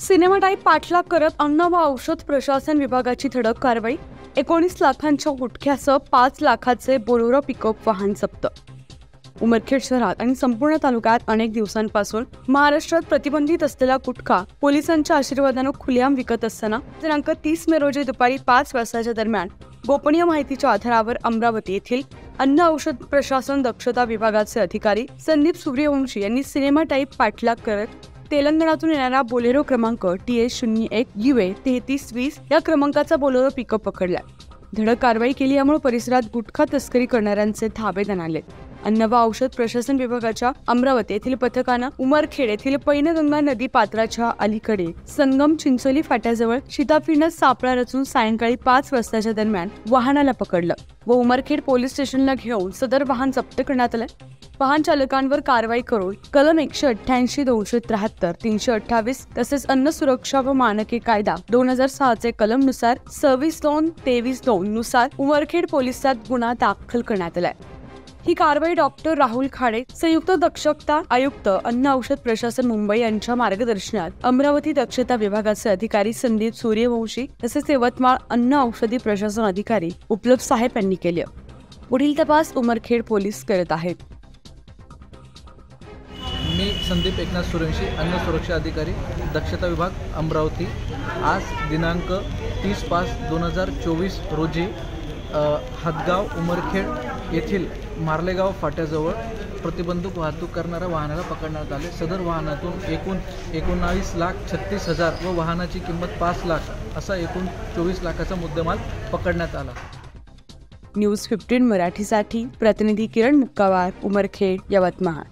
Cinema type पाठलाग करत अन्न व औषध प्रशासन विभागाची धडक कारवाई। 19 लाखांच्या गुटख्यासह 5 लाखाचे बोलेरो पिकअप वाहन जप्त। उमरखेड शहरात आणि संपूर्ण तालुक्यात अनेक दिवसांपासून महाराष्ट्रात प्रतिबंधित असलेला गुटखा पोलिसांच्या आशीर्वादाने खुलेआम विकत असताना दिनांक 30 मे रोजी दुपारी 5 वाजताच्या दरम्यान गोपनीय माहितीच्या आधारावर अमरावती येथील अन्न औषध प्रशासन दक्षता विभागाचे अधिकारी संदीप सूर्यवंशी यांनी सिनेमा टाईप पाठलाग करत तेलंगणातून येणारा बोलेरो क्रमांक TS01 UA 3320 या क्रमांकाचा बोलेरो पिकअप पकडला। धडक कारवाई केली, यामुळे परिसरात गुटखा तस्करी करणाऱ्यांचे धाबे दणाणले। अन्न व औषध प्रशासन विभागाच्या अमरावती येथील पथकानं उमरखेड येथील पैनगंगा नदी पात्राच्या अलीकडे संगम चिंचोली फाट्याजवळ शिताफीनं सापळा रचून सायंकाळी 5 वाजताच्या दरम्यान वाहनाला पकडलं व उमरखेड पोलीस स्टेशनला घेऊन सदर वाहन जप्त करण्यात आलं। वाहन चालकांवर कारवाई करून कलम 188, 273, 328 तसेच अन्न सुरक्षा व मानके कायदा 2006 चे कलम नुसार 26(2), 23(2) नुसार उमरखेड पोलिसात गुन्हा दाखल करण्यात आलाय। ही कारवाई डॉक्टर राहुल खाडे, संयुक्त दक्षता आयुक्त अन्न औषध प्रशासन मुंबई यांच्या मार्गदर्शनात अमरावती दक्षता विभागाचे अधिकारी संदीप सूर्यवंशी तसेच यवतमाळ अन्न औषधी प्रशासन अधिकारी उपलब्ध साहेब यांनी केली। पुढील तपास उमरखेड पोलीस करत आहेत। मी संदीप एकनाथ सूर्यवंशी, अन्न सुरक्षा अधिकारी, दक्षता विभाग, अमरावती। आज दिनांक 30/5/2024 रोजी हदगाव उमरखेड येथील मार्लेगाव फाट्याजवळ प्रतिबंधक वाहतूक करणाऱ्या वाहनाला पकडण्यात आले। सदर वाहनातून एकूण 19,36,000 व वाहनाची किंमत 5 लाख असा एकूण 24 लाखाचा मुद्देमाल पकडण्यात आला। न्यूज 15 मराठीसाठी प्रतिनिधी किरण मुक्कावार, उमरखेड, यवतमाळ।